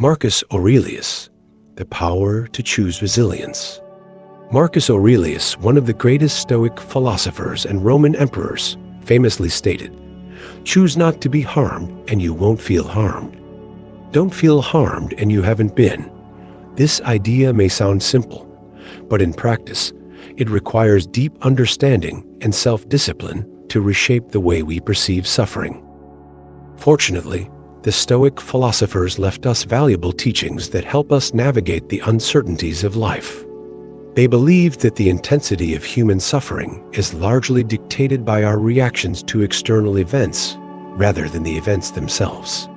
Marcus Aurelius, the power to choose resilience. Marcus Aurelius, one of the greatest Stoic philosophers and Roman emperors, famously stated, "Choose not to be harmed and you won't feel harmed. Don't feel harmed and you haven't been." This idea may sound simple, but in practice, it requires deep understanding and self-discipline to reshape the way we perceive suffering. Fortunately, the Stoic philosophers left us valuable teachings that help us navigate the uncertainties of life. They believed that the intensity of human suffering is largely dictated by our reactions to external events rather than the events themselves.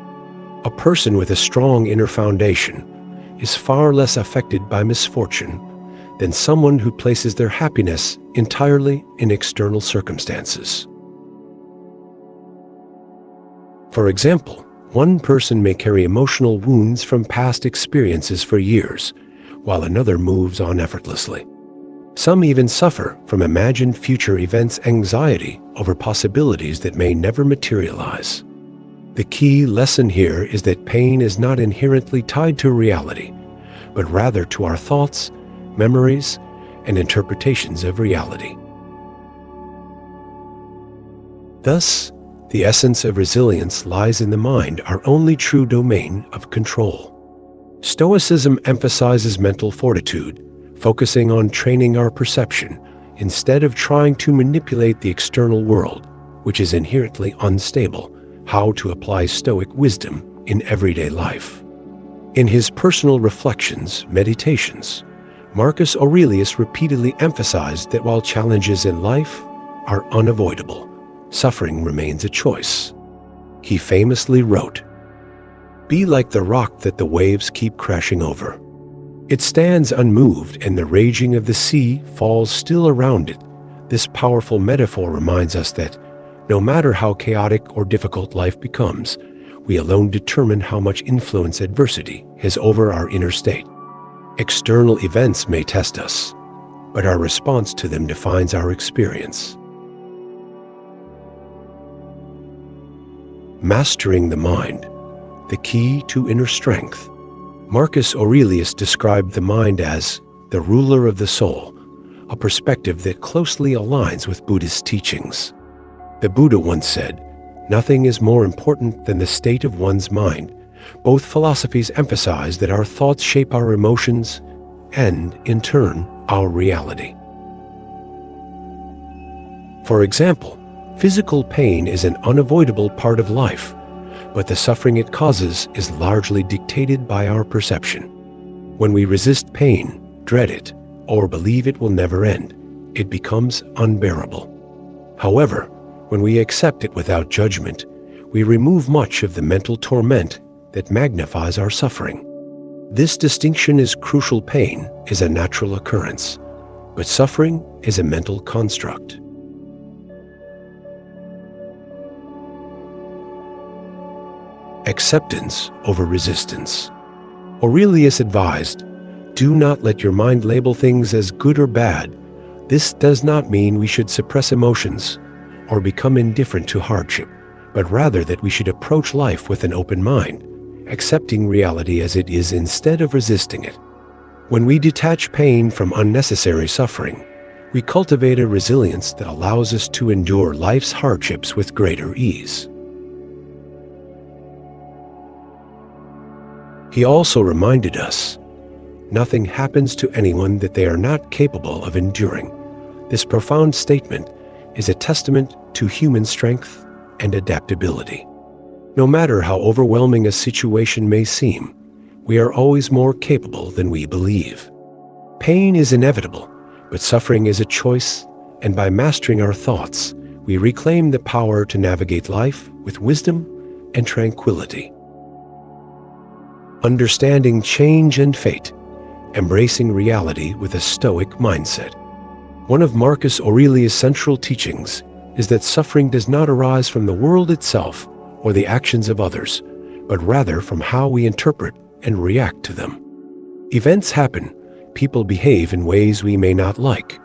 A person with a strong inner foundation is far less affected by misfortune than someone who places their happiness entirely in external circumstances. For example, one person may carry emotional wounds from past experiences for years, while another moves on effortlessly. Some even suffer from imagined future events anxiety over possibilities that may never materialize. The key lesson here is that pain is not inherently tied to reality, but rather to our thoughts, memories, and interpretations of reality. Thus, the essence of resilience lies in the mind, our only true domain of control. Stoicism emphasizes mental fortitude, focusing on training our perception instead of trying to manipulate the external world, which is inherently unstable. How to apply Stoic wisdom in everyday life. In his personal reflections, meditations, Marcus Aurelius repeatedly emphasized that while challenges in life are unavoidable, suffering remains a choice. He famously wrote, "Be like the rock that the waves keep crashing over. It stands unmoved and the raging of the sea falls still around it." This powerful metaphor reminds us that no matter how chaotic or difficult life becomes, we alone determine how much influence adversity has over our inner state. External events may test us, but our response to them defines our experience. Mastering the mind, the key to inner strength. Marcus Aurelius described the mind as the ruler of the soul, a perspective that closely aligns with Buddhist teachings. The Buddha once said, "Nothing is more important than the state of one's mind." Both philosophies emphasize that our thoughts shape our emotions and, in turn, our reality. For example, physical pain is an unavoidable part of life, but the suffering it causes is largely dictated by our perception. When we resist pain, dread it, or believe it will never end, it becomes unbearable. However, when we accept it without judgment, we remove much of the mental torment that magnifies our suffering. This distinction is crucial. Pain is a natural occurrence, but suffering is a mental construct. Acceptance over resistance. Aurelius advised, "Do not let your mind label things as good or bad." This does not mean we should suppress emotions or become indifferent to hardship, but rather that we should approach life with an open mind, accepting reality as it is instead of resisting it. When we detach pain from unnecessary suffering, we cultivate a resilience that allows us to endure life's hardships with greater ease. He also reminded us, "Nothing happens to anyone that they are not capable of enduring." This profound statement is a testament to human strength and adaptability. No matter how overwhelming a situation may seem, we are always more capable than we believe. Pain is inevitable, but suffering is a choice, and by mastering our thoughts, we reclaim the power to navigate life with wisdom and tranquility. Understanding change and fate, embracing reality with a Stoic mindset. One of Marcus Aurelius' central teachings is that suffering does not arise from the world itself or the actions of others, but rather from how we interpret and react to them. Events happen, people behave in ways we may not like,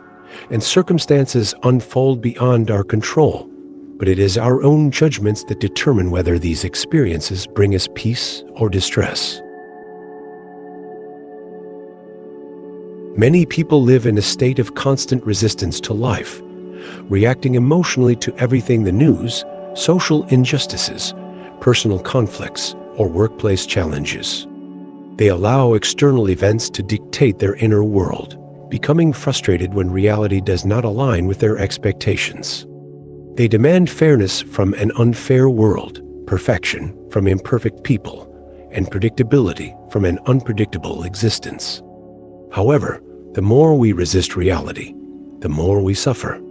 and circumstances unfold beyond our control, but it is our own judgments that determine whether these experiences bring us peace or distress. Many people live in a state of constant resistance to life, reacting emotionally to everything: the news, social injustices, personal conflicts, or workplace challenges. They allow external events to dictate their inner world, becoming frustrated when reality does not align with their expectations. They demand fairness from an unfair world, perfection from imperfect people, and predictability from an unpredictable existence. However, the more we resist reality, the more we suffer.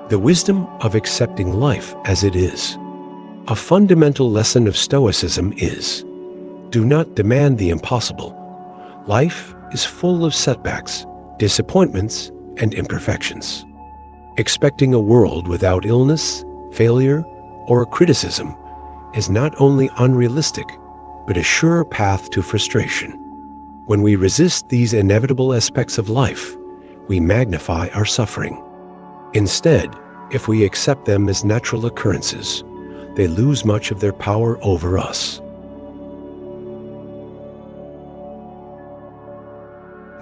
The wisdom of accepting life as it is. A fundamental lesson of Stoicism is: do not demand the impossible. Life is full of setbacks, disappointments, and imperfections. Expecting a world without illness, failure, or criticism is not only unrealistic, but a sure path to frustration. When we resist these inevitable aspects of life, we magnify our suffering. Instead, if we accept them as natural occurrences, they lose much of their power over us.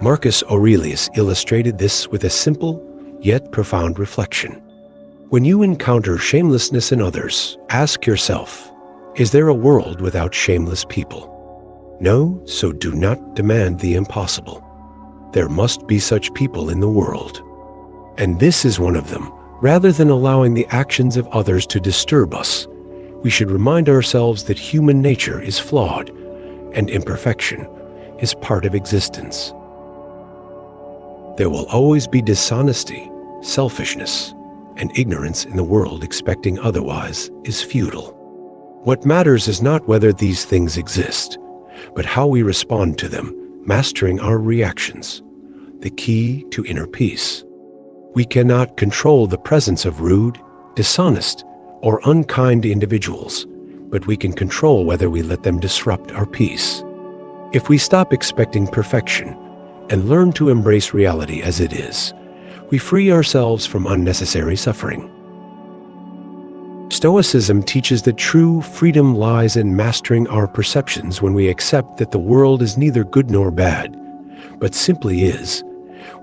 Marcus Aurelius illustrated this with a simple yet profound reflection. When you encounter shamelessness in others, ask yourself, is there a world without shameless people? No, so do not demand the impossible. There must be such people in the world. And this is one of them. Rather than allowing the actions of others to disturb us, we should remind ourselves that human nature is flawed and imperfection is part of existence. There will always be dishonesty, selfishness, and ignorance in the world. Expecting otherwise is futile. What matters is not whether these things exist, but how we respond to them, mastering our reactions, the key to inner peace. We cannot control the presence of rude, dishonest, or unkind individuals, but we can control whether we let them disrupt our peace. If we stop expecting perfection and learn to embrace reality as it is, we free ourselves from unnecessary suffering. Stoicism teaches that true freedom lies in mastering our perceptions. When we accept that the world is neither good nor bad, but simply is,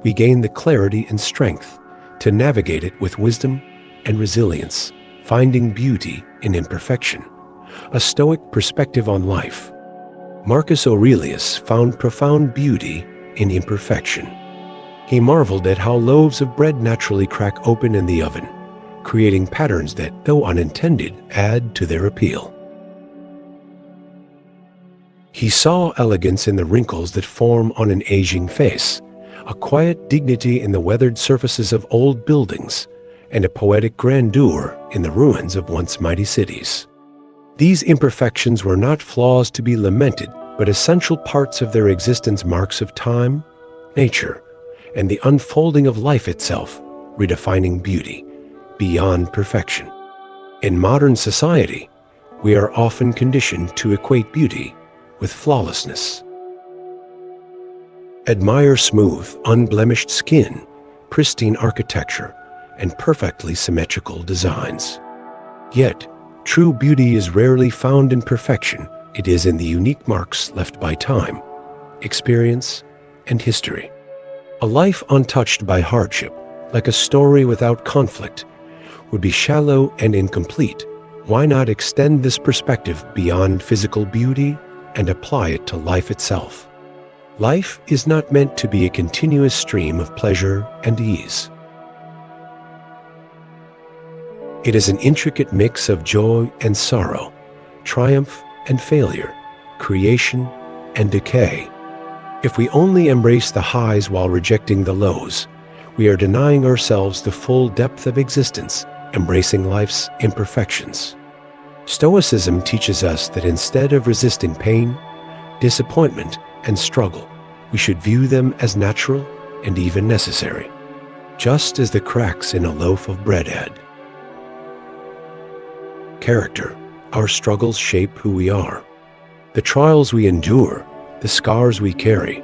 we gain the clarity and strength to navigate it with wisdom and resilience, finding beauty in imperfection. A Stoic perspective on life. Marcus Aurelius found profound beauty in imperfection. He marveled at how loaves of bread naturally crack open in the oven, creating patterns that, though unintended, add to their appeal. He saw elegance in the wrinkles that form on an aging face, a quiet dignity in the weathered surfaces of old buildings, and a poetic grandeur in the ruins of once mighty cities. These imperfections were not flaws to be lamented, but essential parts of their existence, marks of time, nature, and the unfolding of life itself, redefining beauty beyond perfection. In modern society, we are often conditioned to equate beauty with flawlessness. Admire smooth, unblemished skin, pristine architecture, and perfectly symmetrical designs. Yet, true beauty is rarely found in perfection. It is in the unique marks left by time, experience, and history. A life untouched by hardship, like a story without conflict, would be shallow and incomplete. Why not extend this perspective beyond physical beauty and apply it to life itself? Life is not meant to be a continuous stream of pleasure and ease. It is an intricate mix of joy and sorrow, triumph and failure, creation and decay. If we only embrace the highs while rejecting the lows, we are denying ourselves the full depth of existence, embracing life's imperfections. Stoicism teaches us that instead of resisting pain, disappointment, and struggle, we should view them as natural and even necessary, just as the cracks in a loaf of bread add. Character. Our struggles shape who we are. The trials we endure, the scars we carry,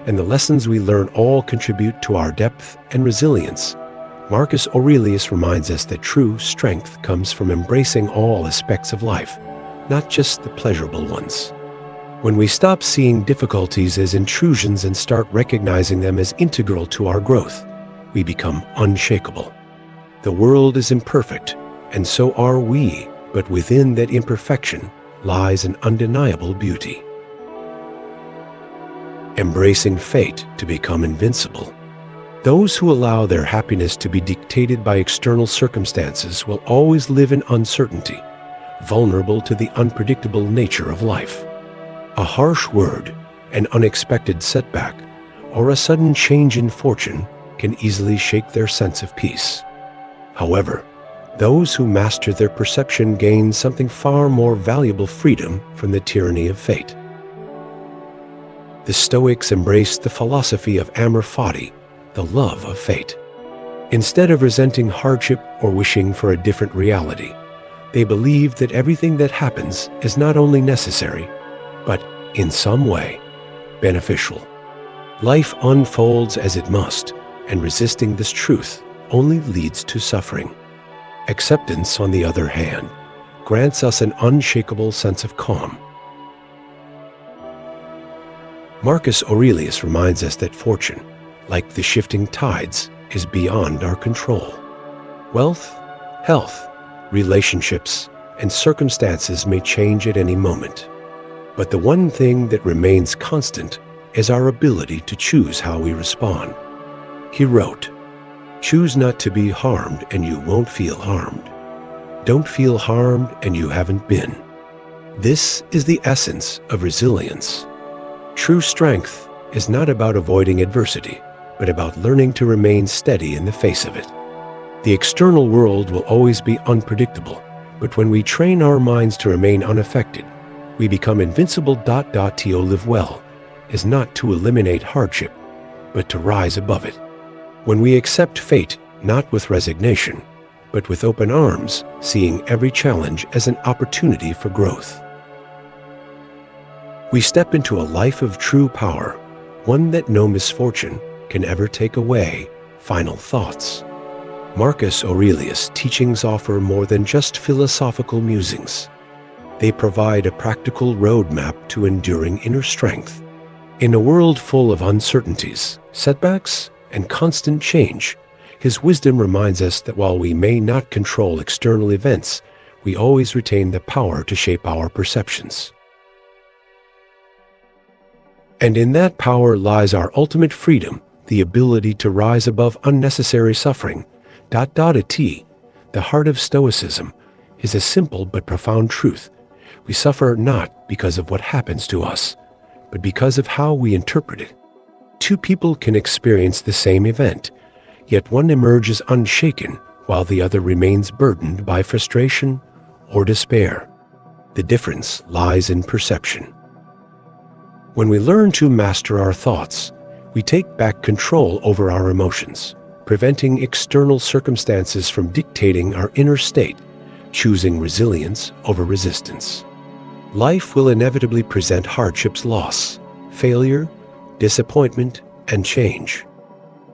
and the lessons we learn all contribute to our depth and resilience. Marcus Aurelius reminds us that true strength comes from embracing all aspects of life, not just the pleasurable ones. When we stop seeing difficulties as intrusions and start recognizing them as integral to our growth, we become unshakable. The world is imperfect, and so are we, but within that imperfection lies an undeniable beauty. Embracing fate to become invincible. Those who allow their happiness to be dictated by external circumstances will always live in uncertainty, vulnerable to the unpredictable nature of life. A harsh word, an unexpected setback, or a sudden change in fortune can easily shake their sense of peace. However, those who master their perception gain something far more valuable: freedom from the tyranny of fate. The Stoics embraced the philosophy of Amor Fati, the love of fate. Instead of resenting hardship or wishing for a different reality, they believed that everything that happens is not only necessary, but in some way beneficial. Life unfolds as it must, and resisting this truth only leads to suffering. Acceptance, on the other hand, grants us an unshakable sense of calm. Marcus Aurelius reminds us that fortune, like the shifting tides, is beyond our control. Wealth, health, relationships, and circumstances may change at any moment. But the one thing that remains constant is our ability to choose how we respond. He wrote, "Choose not to be harmed and you won't feel harmed. Don't feel harmed and you haven't been." This is the essence of resilience. True strength is not about avoiding adversity, but about learning to remain steady in the face of it. The external world will always be unpredictable, but when we train our minds to remain unaffected, we become invincible. To live well is not to eliminate hardship, but to rise above it. When we accept fate, not with resignation, but with open arms, seeing every challenge as an opportunity for growth, we step into a life of true power, one that no misfortune can ever take away. Final thoughts. Marcus Aurelius' teachings offer more than just philosophical musings. They provide a practical roadmap to enduring inner strength. In a world full of uncertainties, setbacks, and constant change, his wisdom reminds us that while we may not control external events, we always retain the power to shape our perceptions. And in that power lies our ultimate freedom, the ability to rise above unnecessary suffering. The heart of Stoicism is a simple but profound truth. We suffer not because of what happens to us, but because of how we interpret it. Two people can experience the same event, yet one emerges unshaken while the other remains burdened by frustration or despair. The difference lies in perception. When we learn to master our thoughts, we take back control over our emotions, preventing external circumstances from dictating our inner state, choosing resilience over resistance. Life will inevitably present hardships, loss, failure, disappointment, and change.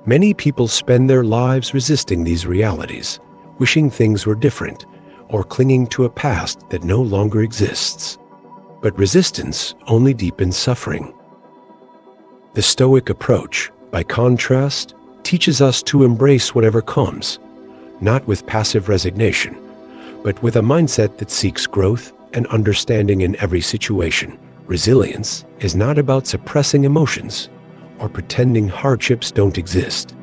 Many people spend their lives resisting these realities, wishing things were different, or clinging to a past that no longer exists. But resistance only deepens suffering. The Stoic approach, by contrast, teaches us to embrace whatever comes, not with passive resignation, but with a mindset that seeks growth and understanding in every situation. Resilience is not about suppressing emotions or pretending hardships don't exist.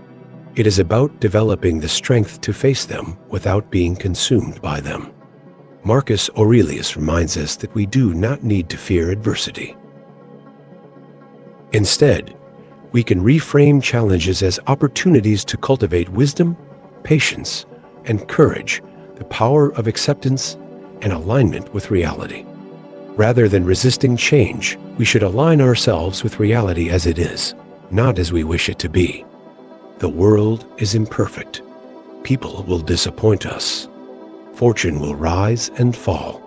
It is about developing the strength to face them without being consumed by them. Marcus Aurelius reminds us that we do not need to fear adversity. Instead, we can reframe challenges as opportunities to cultivate wisdom, patience, and courage, the power of acceptance and alignment with reality. Rather than resisting change, we should align ourselves with reality as it is, not as we wish it to be. The world is imperfect. People will disappoint us. Fortune will rise and fall.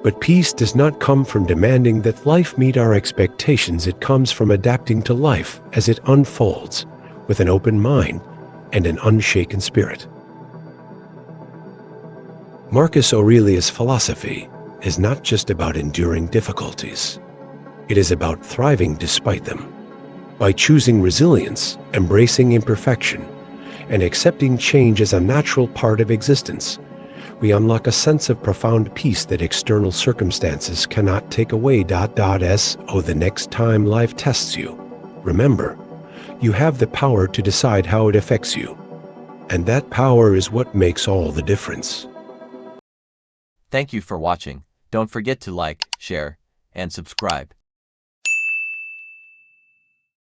But peace does not come from demanding that life meet our expectations. It comes from adapting to life as it unfolds, with an open mind and an unshaken spirit. Marcus Aurelius' philosophy is not just about enduring difficulties. It is about thriving despite them. By choosing resilience, embracing imperfection, and accepting change as a natural part of existence, we unlock a sense of profound peace that external circumstances cannot take away. So the next time life tests you, remember, you have the power to decide how it affects you. And that power is what makes all the difference. Thank you for watching. Don't forget to like, share, and subscribe.